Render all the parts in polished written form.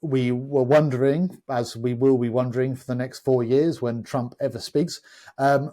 we were wondering, as we will be wondering for the next 4 years when Trump ever speaks,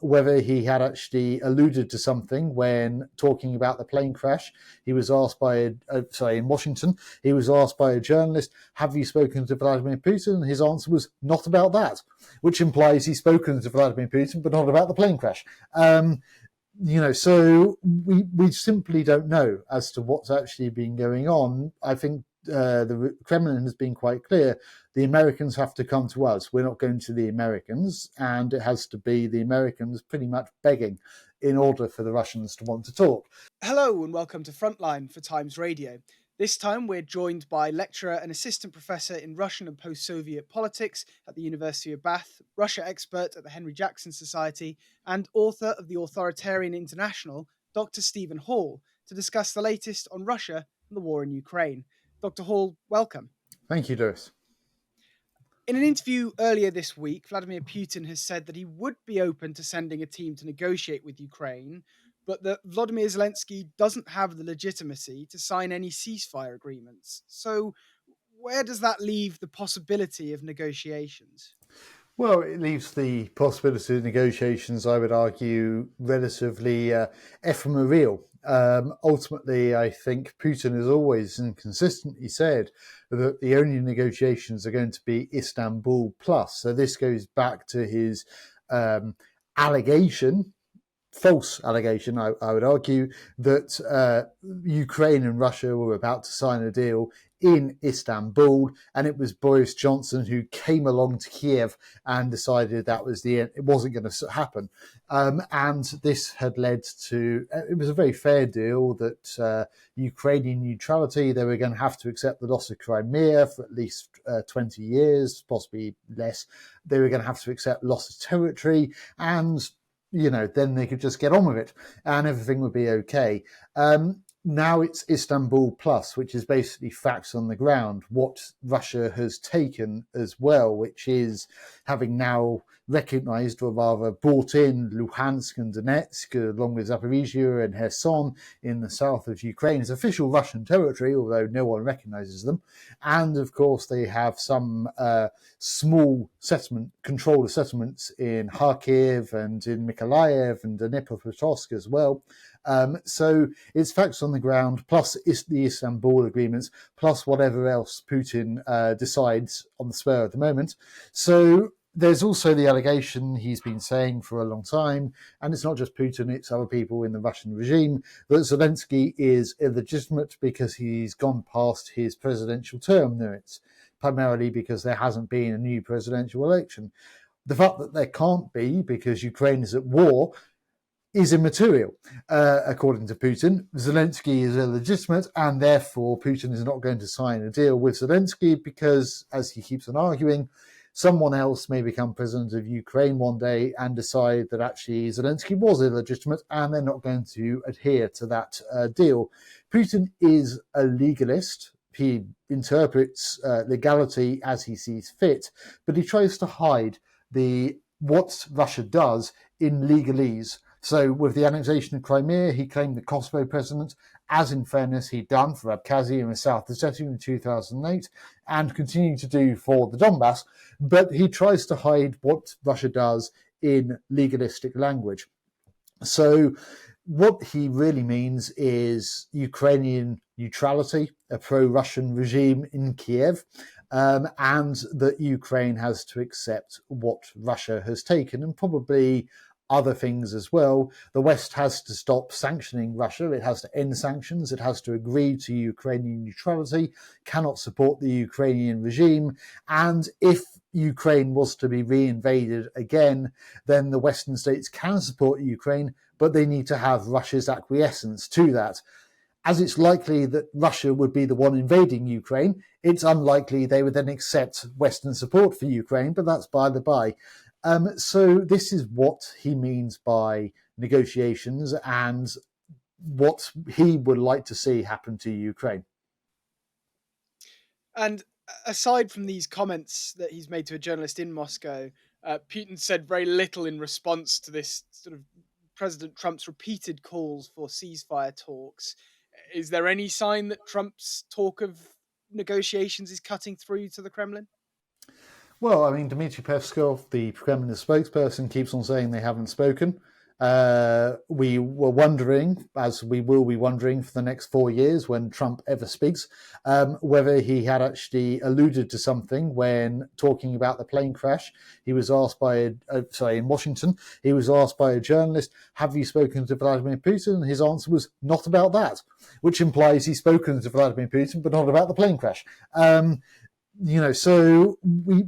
whether he had actually alluded to something when talking about the plane crash. He was asked by, in Washington, he was asked by a journalist, have you spoken to Vladimir Putin? And his answer was, not about that, which implies he's spoken to Vladimir Putin, but not about the plane crash. So we simply don't know as to what's actually been going on. I think the Kremlin has been quite clear. The Americans have to come to us. We're not going to the Americans, and it has to be the Americans pretty much begging in order for the Russians to want to talk. Hello and welcome to Frontline for Times Radio. This time we're joined by lecturer and assistant professor in Russian and post-Soviet politics at the University of Bath, Russia expert at the Henry Jackson Society, and author of The Authoritarian International, Dr. Stephen Hall, to discuss the latest on Russia and the war in Ukraine. Dr. Hall, welcome. Thank you, Doris. In an interview earlier this week, Vladimir Putin has said that he would be open to sending a team to negotiate with Ukraine, but that Volodymyr Zelensky doesn't have the legitimacy to sign any ceasefire agreements. So where does that leave the possibility of negotiations? Well, it leaves the possibility of negotiations, I would argue, relatively ephemeral. Ultimately, I think Putin has always and consistently said that the only negotiations are going to be Istanbul plus. So this goes back to his allegation, false allegation, I would argue, that Ukraine and Russia were about to sign a deal in Istanbul, and it was Boris Johnson who came along to Kiev and decided that was the end. It wasn't going to happen. And this had led to, it was a very fair deal that Ukrainian neutrality, they were going to have to accept the loss of Crimea for at least 20 years, possibly less. They were going to have to accept loss of territory, and then they could just get on with it and everything would be okay. Now it's Istanbul plus, which is basically facts on the ground, what Russia has taken as well, which is having now recognized, or rather brought in, Luhansk and Donetsk, along with Zaporizhia and Kherson in the south of Ukraine, as official Russian territory, although no one recognizes them. And of course, they have some small controlled settlements in Kharkiv and in Mykolaiv and Dnipropetrovsk as well. So it's facts on the ground, plus the Istanbul agreements, plus whatever else Putin decides on the spur at the moment. So there's also the allegation he's been saying for a long time, and it's not just Putin, it's other people in the Russian regime, that Zelensky is illegitimate because he's gone past his presidential term limits, primarily because there hasn't been a new presidential election. The fact that there can't be because Ukraine is at war is immaterial, according to Putin. Zelensky is illegitimate, and therefore Putin is not going to sign a deal with Zelensky because, as he keeps on arguing, someone else may become president of Ukraine one day and decide that actually Zelensky was illegitimate, and they're not going to adhere to that deal. Putin is a legalist. He interprets legality as he sees fit, but he tries to hide what Russia does in legalese. So with the annexation of Crimea, he claimed the Kosovo precedent, as in fairness he'd done for Abkhazia and South Ossetia in 2008, and continuing to do for the Donbass, but he tries to hide what Russia does in legalistic language. So what he really means is Ukrainian neutrality, a pro-Russian regime in Kiev, and that Ukraine has to accept what Russia has taken, and probably other things as well. The West has to stop sanctioning Russia. It has to end sanctions. It has to agree to Ukrainian neutrality, cannot support the Ukrainian regime. And if Ukraine was to be reinvaded again, then the Western states can support Ukraine, but they need to have Russia's acquiescence to that. As it's likely that Russia would be the one invading Ukraine, it's unlikely they would then accept Western support for Ukraine, but that's by the by. So this is what he means by negotiations and what he would like to see happen to Ukraine. And aside from these comments that he's made to a journalist in Moscow, Putin said very little in response to this sort of President Trump's repeated calls for ceasefire talks. Is there any sign that Trump's talk of negotiations is cutting through to the Kremlin? Well, I mean, Dmitry Peskov, the Kremlin spokesperson, keeps on saying they haven't spoken. We were wondering, as we will be wondering for the next 4 years when Trump ever speaks, whether he had actually alluded to something when talking about the plane crash. He was asked by, in Washington, he was asked by a journalist, have you spoken to Vladimir Putin? And his answer was, not about that, which implies he's spoken to Vladimir Putin, but not about the plane crash. So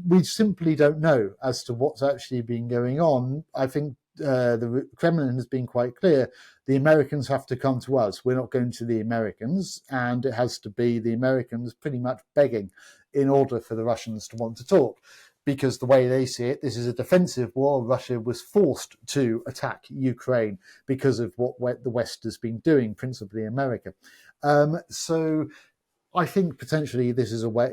we simply don't know as to what's actually been going on. I think the Kremlin has been quite clear. The Americans have to come to us. We're not going to the Americans, and it has to be the Americans pretty much begging in order for the Russians to want to talk. Because the way they see it, this is a defensive war. Russia was forced to attack Ukraine because of what the West has been doing, principally America. So I think potentially this is a way.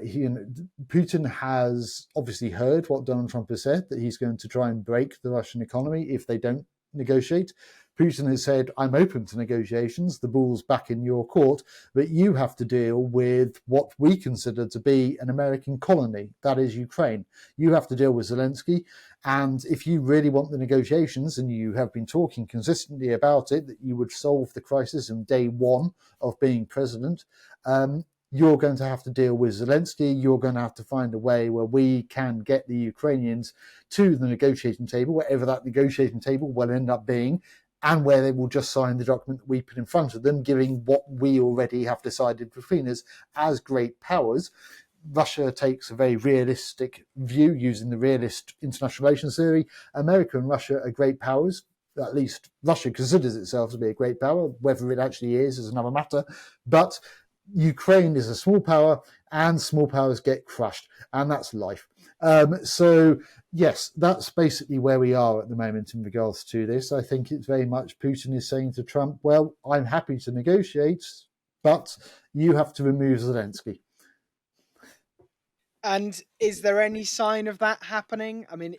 Putin has obviously heard what Donald Trump has said, that he's going to try and break the Russian economy if they don't negotiate. Putin has said, I'm open to negotiations, the ball's back in your court, but you have to deal with what we consider to be an American colony, that is Ukraine. You have to deal with Zelensky, and if you really want the negotiations, and you have been talking consistently about it, that you would solve the crisis on day one of being president, you're going to have to deal with Zelensky. You're going to have to find a way where we can get the Ukrainians to the negotiating table, wherever that negotiating table will end up being, and where they will just sign the document that we put in front of them, giving what we already have decided between us as great powers. Russia takes a very realistic view using the realist international relations theory. America and Russia are great powers. At least Russia considers itself to be a great power. Whether it actually is another matter. But Ukraine is a small power, and small powers get crushed, and that's life. So, yes, that's basically where we are at the moment in regards to this. I think it's very much Putin is saying to Trump, well, I'm happy to negotiate, but you have to remove Zelensky. And is there any sign of that happening? I mean,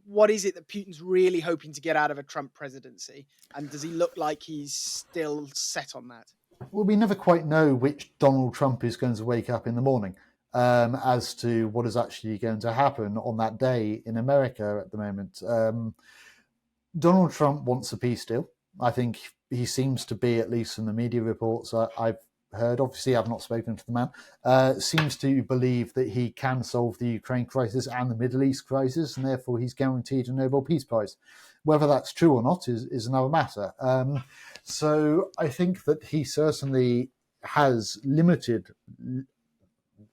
what is it that Putin's really hoping to get out of a Trump presidency? And does he look like he's still set on that? Well, we never quite know which Donald Trump is going to wake up in the morning as to what is actually going to happen on that day in America at the moment. Donald Trump wants a peace deal. I think he seems to be, at least in the media reports I've heard, obviously I've not spoken to the man, seems to believe that he can solve the Ukraine crisis and the Middle East crisis, and therefore he's guaranteed a Nobel Peace Prize. Whether that's true or not is another matter. So I think that he certainly has limited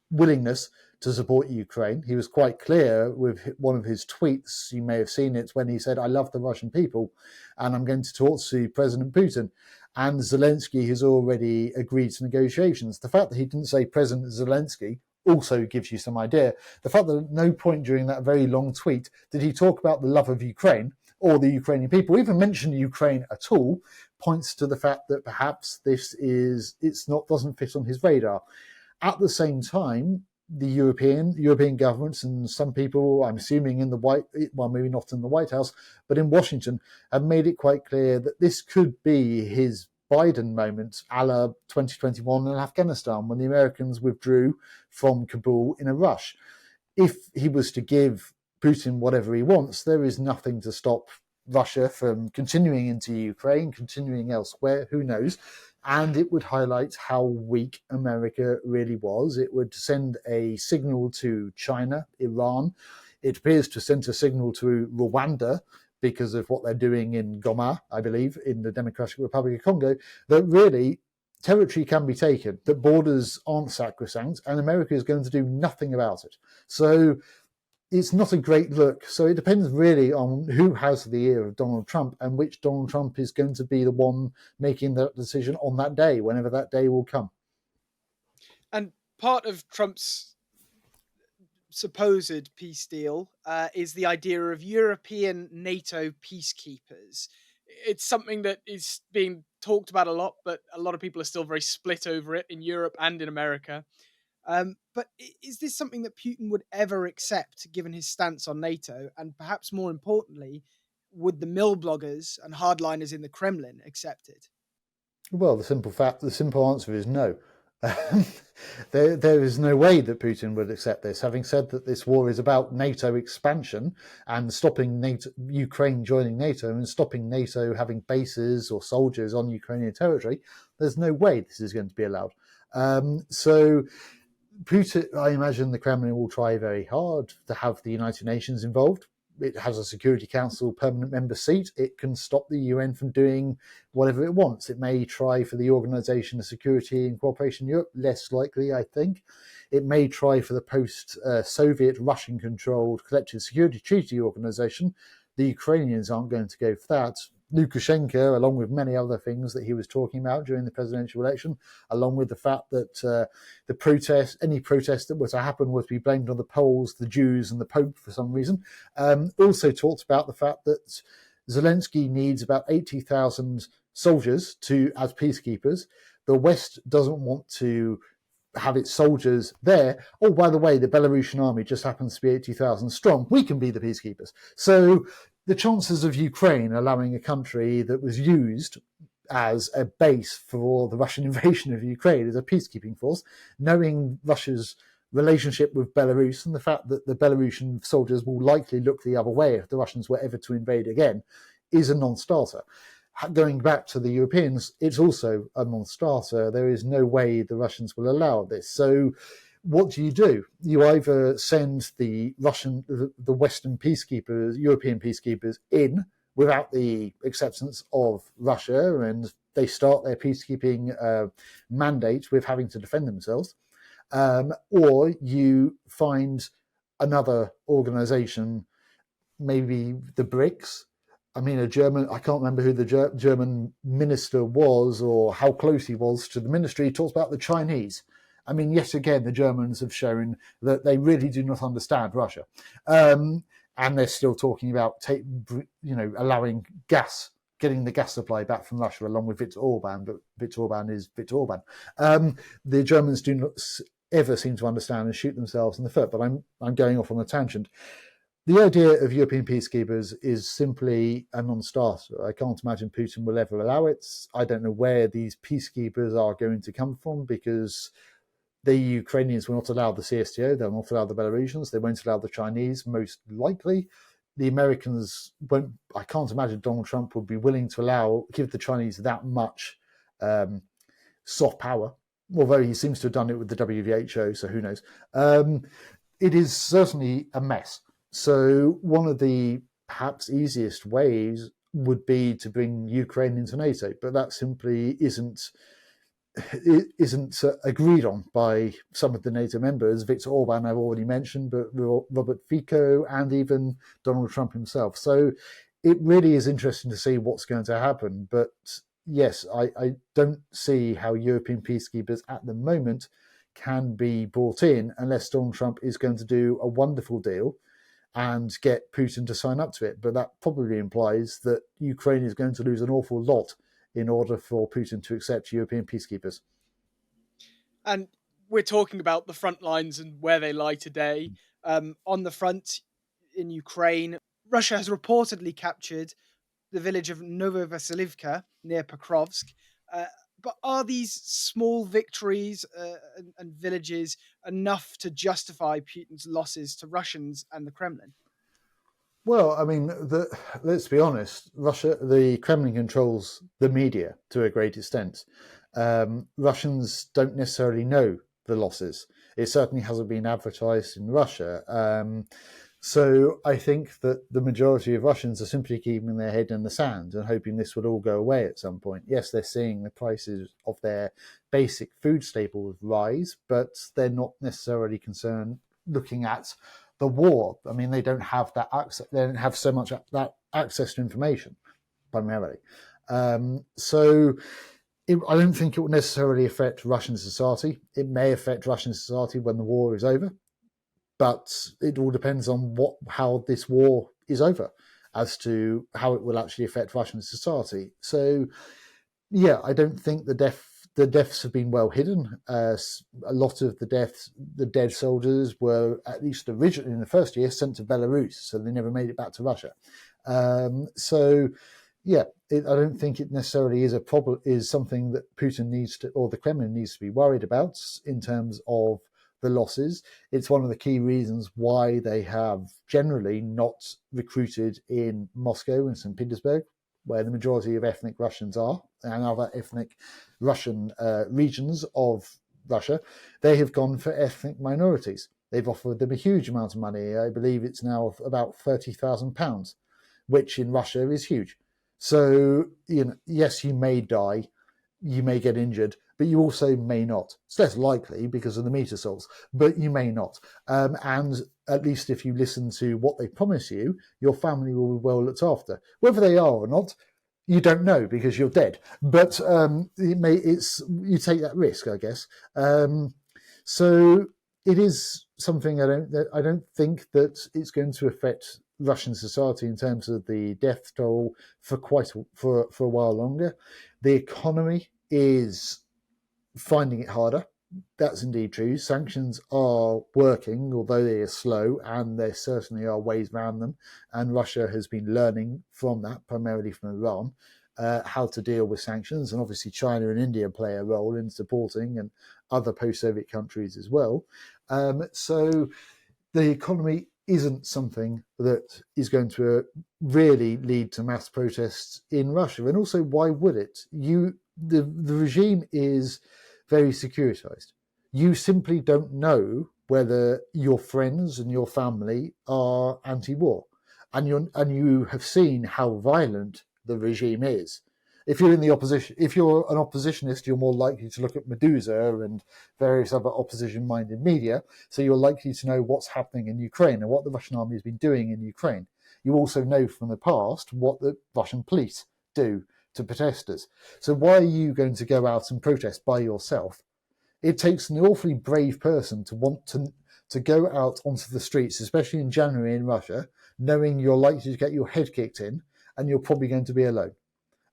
willingness to support Ukraine. He was quite clear with one of his tweets. You may have seen it when he said, I love the Russian people and I'm going to talk to President Putin. And Zelensky has already agreed to negotiations. The fact that he didn't say President Zelensky also gives you some idea. The fact that at no point during that very long tweet did he talk about the love of Ukraine or the Ukrainian people, even mention Ukraine at all, points to the fact that perhaps doesn't fit on his radar. At the same time, the European governments and some people, I'm assuming maybe not in the White House, but in Washington, have made it quite clear that this could be his Biden moment, a la 2021 in Afghanistan, when the Americans withdrew from Kabul in a rush. If he was to give Putin whatever he wants, there is nothing to stop Russia from continuing into Ukraine, continuing elsewhere, who knows? And it would highlight how weak America really was. It would send a signal to China, Iran. It appears to send a signal to Rwanda because of what they're doing in Goma, I believe, in the Democratic Republic of Congo, that really territory can be taken, that borders aren't sacrosanct, and America is going to do nothing about it. So it's not a great look. So it depends really on who has the ear of Donald Trump and which Donald Trump is going to be the one making that decision on that day, whenever that day will come. And part of Trump's supposed peace deal is the idea of European NATO peacekeepers. It's something that is being talked about a lot, but a lot of people are still very split over it in Europe and in America. But is this something that Putin would ever accept, given his stance on NATO? And perhaps more importantly, would the mill bloggers and hardliners in the Kremlin accept it? Well, the simple answer is no. There is no way that Putin would accept this. Having said that this war is about NATO expansion and stopping Ukraine joining NATO and stopping NATO having bases or soldiers on Ukrainian territory, there's no way this is going to be allowed. So Putin, I imagine the Kremlin will try very hard to have the United Nations involved. It has a Security Council permanent member seat. It can stop the UN from doing whatever it wants. It may try for the Organization of Security and Cooperation in Europe, less likely, I think. It may try for the post-Soviet Russian-controlled Collective Security Treaty Organization. The Ukrainians aren't going to go for that. Lukashenko, along with many other things that he was talking about during the presidential election, along with the fact that any protest that were to happen was to be blamed on the Poles, the Jews, and the Pope for some reason, also talked about the fact that Zelensky needs about 80,000 soldiers as peacekeepers. The West doesn't want to have its soldiers there. Oh, by the way, the Belarusian army just happens to be 80,000 strong. We can be the peacekeepers. So the chances of Ukraine allowing a country that was used as a base for the Russian invasion of Ukraine as a peacekeeping force, knowing Russia's relationship with Belarus and the fact that the Belarusian soldiers will likely look the other way if the Russians were ever to invade again, is a non-starter. Going back to the Europeans, it's also a non-starter. There is no way the Russians will allow this. So what do? You either send the Western peacekeepers, European peacekeepers in without the acceptance of Russia, and they start their peacekeeping mandate with having to defend themselves, or you find another organization, maybe the BRICS. I mean, I can't remember who the German minister was or how close he was to the ministry. He talks about the Chinese. I mean, yet again, the Germans have shown that they really do not understand Russia. And they're still talking about, allowing gas, getting the gas supply back from Russia along with Viktor Orban, but Viktor Orban is Viktor Orban. The Germans do not ever seem to understand and shoot themselves in the foot, but I'm going off on a tangent. The idea of European peacekeepers is simply a non-starter. I can't imagine Putin will ever allow it. I don't know where these peacekeepers are going to come from, because the Ukrainians will not allow the CSTO, they'll not allow the Belarusians, they won't allow the Chinese, most likely. The Americans won't. I can't imagine Donald Trump would be willing to give the Chinese that much soft power, although he seems to have done it with the WHO, so who knows. It is certainly a mess. So one of the perhaps easiest ways would be to bring Ukraine into NATO, but that simply isn't agreed on by some of the NATO members. Viktor Orban I've already mentioned, but Robert Fico and even Donald Trump himself. So it really is interesting to see what's going to happen. But yes, I don't see how European peacekeepers at the moment can be brought in unless Donald Trump is going to do a wonderful deal and get Putin to sign up to it. But that probably implies that Ukraine is going to lose an awful lot in order for Putin to accept European peacekeepers. And we're talking about the front lines and where they lie today. On the front in Ukraine, Russia has reportedly captured the village of Novovasilivka near Pokrovsk. But are these small victories and villages enough to justify Putin's losses to Russians and the Kremlin? Well, I mean, let's be honest. The Kremlin controls the media to a great extent. Russians don't necessarily know the losses. It certainly hasn't been advertised in Russia. So I think that the majority of Russians are simply keeping their head in the sand and hoping this would all go away at some point. Yes, they're seeing the prices of their basic food staples rise, but they're not necessarily concerned looking at the war. I mean, they don't have that access. They don't have so much that access to information, primarily. So I don't think it will necessarily affect Russian society. It may affect Russian society when the war is over, but it all depends on how this war is over as to how it will actually affect Russian society. So, yeah, I don't think the deaths have been well hidden. A lot of the dead soldiers were, at least originally in the first year, sent to Belarus, so they never made it back to Russia. So, I don't think it necessarily is a problem, is something that Putin needs to, or the Kremlin needs to be worried about in terms of the losses. It's one of the key reasons why they have generally not recruited in Moscow and St. Petersburg, where the majority of ethnic Russians are, and other ethnic Russian regions of Russia. They have gone for ethnic minorities. They've offered them a huge amount of money. I believe it's now about £30,000, which in Russia is huge. So, yes, you may die, you may get injured, but you also may not. It's less likely because of the meat assaults, but you may not. And at least if you listen to what they promise you, your family will be well looked after. Whether they are or not, you don't know because you're dead. But you take that risk, I guess. So it is something I don't think that it's going to affect Russian society in terms of the death toll for a while longer. The economy is finding it harder. That's indeed true. Sanctions are working, although they are slow, and there certainly are ways around them. And Russia has been learning from that, primarily from Iran, how to deal with sanctions. And obviously China and India play a role in supporting, and other post-Soviet countries as well. So the economy isn't something that is going to really lead to mass protests in Russia. And also, why would it? The regime is very securitized. You simply don't know whether your friends and your family are anti-war, and you have seen how violent the regime is. If you're in the opposition, if you're an oppositionist, you're more likely to look at Medusa and various other opposition-minded media, so you're likely to know what's happening in Ukraine and what the Russian army has been doing in Ukraine. You also know from the past what the Russian police do to protesters. So why are you going to go out and protest by yourself? It takes an awfully brave person to want to go out onto the streets, especially in January in Russia, knowing you're likely to get your head kicked in and you're probably going to be alone.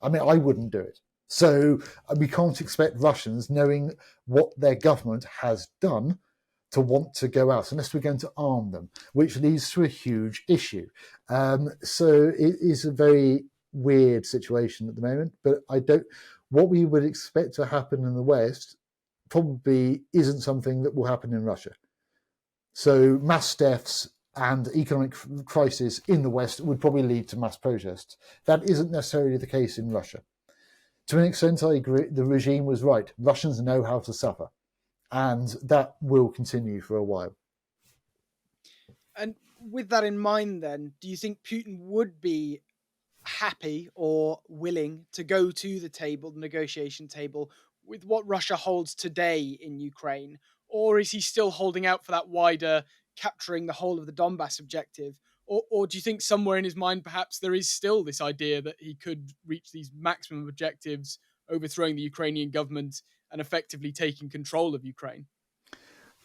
I mean, I wouldn't do it. So we can't expect Russians, knowing what their government has done, to want to go out unless we're going to arm them, which leads to a huge issue. So it is a very weird situation at the moment, but what we would expect to happen in the West probably isn't something that will happen in Russia. So mass deaths and economic crisis in the West would probably lead to mass protests. That isn't necessarily the case in Russia. To an extent, I agree. The regime was right. Russians know how to suffer, and that will continue for a while. And with that in mind, then, do you think Putin would be happy or willing to go to the negotiation table, with what Russia holds today in Ukraine? Or is he still holding out for that wider capturing the whole of the Donbass objective? Or do you think somewhere in his mind, perhaps there is still this idea that he could reach these maximum objectives, overthrowing the Ukrainian government and effectively taking control of Ukraine?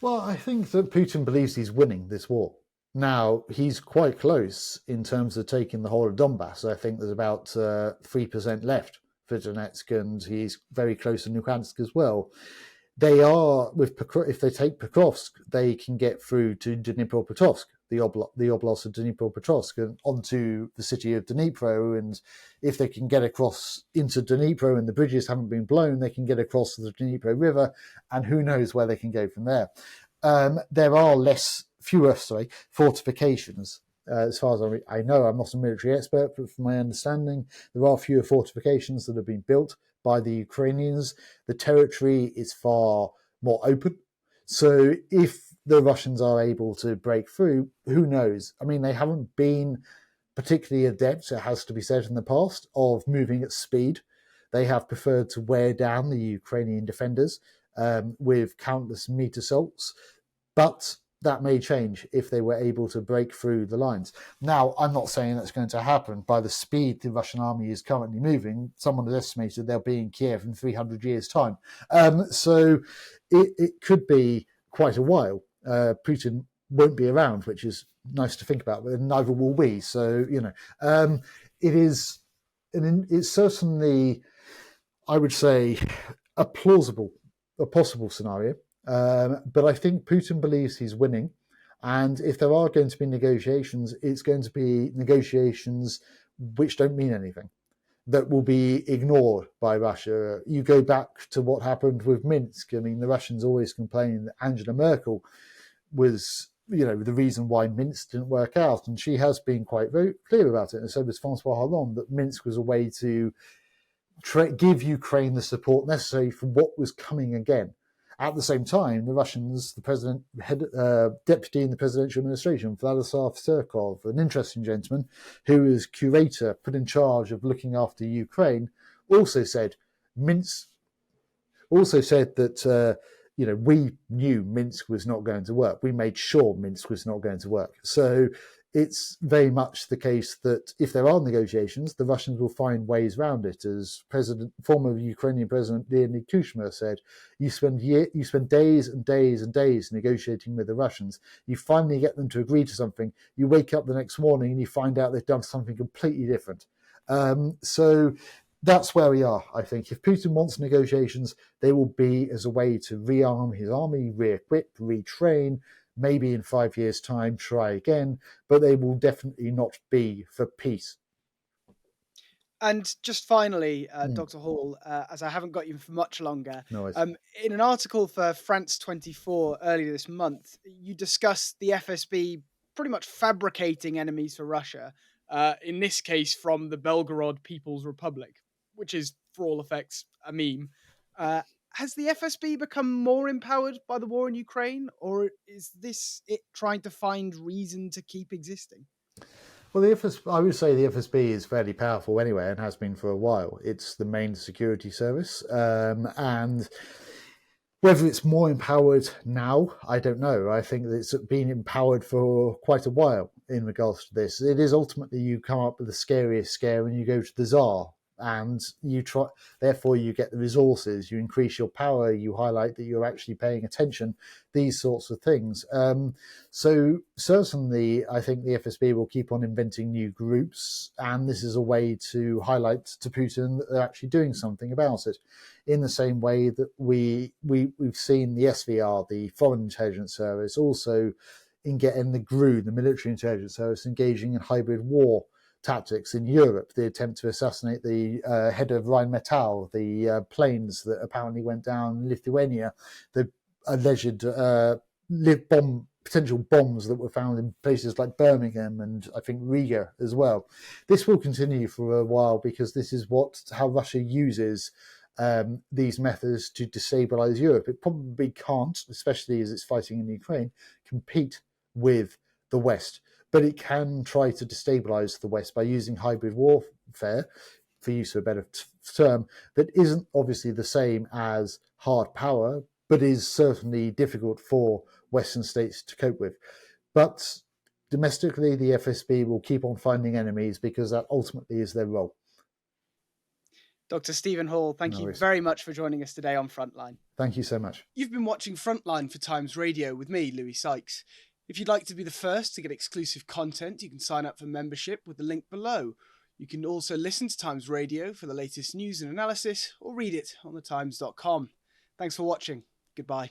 Well, I think that Putin believes he's winning this war. Now, he's quite close in terms of taking the whole of Donbass. I think there's about 3% left for Donetsk, and he's very close to Luhansk as well. They are, if they take Pokrovsk, they can get through to Dnipropetrovsk, the oblast of Dnipropetrovsk, and onto the city of Dnipro. And if they can get across into Dnipro and the bridges haven't been blown, they can get across the Dnipro River, and who knows where they can go from there. There are fewer fortifications. As far as I know, I'm not a military expert, but from my understanding, there are fewer fortifications that have been built by the Ukrainians. The territory is far more open. So if the Russians are able to break through, who knows? I mean, they haven't been particularly adept, it has to be said, in the past, of moving at speed. They have preferred to wear down the Ukrainian defenders with countless meat assaults. But that may change if they were able to break through the lines. Now, I'm not saying that's going to happen. By the speed the Russian army is currently moving, someone has estimated they'll be in Kiev in 300 years' time. So it could be quite a while. Putin won't be around, which is nice to think about, but neither will we. So, it's certainly, I would say, a possible scenario. But I think Putin believes he's winning. And if there are going to be negotiations, it's going to be negotiations which don't mean anything. that will be ignored by Russia. You go back to what happened with Minsk. I mean, the Russians always complain that Angela Merkel was, the reason why Minsk didn't work out, and she has been quite very clear about it. And so was Francois Hollande, that Minsk was a way to give Ukraine the support necessary for what was coming again. At the same time, the Russians, the president, deputy in the presidential administration, Vladislav Surkov, an interesting gentleman who is curator put in charge of looking after Ukraine, also said that we knew Minsk was not going to work. We made sure Minsk was not going to work. So it's very much the case that if there are negotiations, the Russians will find ways around it. As former Ukrainian President Leonid Kuchma said, you spend days and days and days negotiating with the Russians. You finally get them to agree to something. You wake up the next morning and you find out they've done something completely different. So that's where we are, I think. If Putin wants negotiations, they will be as a way to rearm his army, re-equip, retrain, maybe in 5 years' time, try again, but they will definitely not be for peace. And just finally, Dr. Hall, as I haven't got you for much longer, in an article for France 24 earlier this month, you discussed the FSB pretty much fabricating enemies for Russia, in this case from the Belgorod People's Republic, which is, for all effects, a meme. Has the FSB become more empowered by the war in Ukraine, or is this it trying to find reason to keep existing? Well, I would say the FSB is fairly powerful anyway, and has been for a while. It's the main security service, and whether it's more empowered now, I don't know. I think that it's been empowered for quite a while in regards to this. It is ultimately you come up with the scariest scare when you go to the Tsar, and therefore you get the resources, you increase your power, you highlight that you're actually paying attention, these sorts of things. So certainly I think the FSB will keep on inventing new groups, and this is a way to highlight to Putin that they're actually doing something about it, in the same way that we've seen the SVR, the Foreign Intelligence Service, also in the GRU, the Military Intelligence Service, engaging in hybrid war tactics in Europe. The attempt to assassinate the head of Rheinmetall, the planes that apparently went down in Lithuania, the alleged potential bombs that were found in places like Birmingham and I think Riga as well. This will continue for a while because this is how Russia uses these methods to destabilize Europe. It probably can't, especially as it's fighting in Ukraine, compete with the West. But it can try to destabilize the West by using hybrid warfare, for use of a better term, that isn't obviously the same as hard power, but is certainly difficult for Western states to cope with. But domestically, the FSB will keep on finding enemies because that ultimately is their role. Dr. Stephen Hall, thank you very much for joining us today on Frontline. Thank you so much. You've been watching Frontline for Times Radio with me, Louis Sykes. If you'd like to be the first to get exclusive content, you can sign up for membership with the link below. You can also listen to Times Radio for the latest news and analysis, or read it on thetimes.com. Thanks for watching. Goodbye.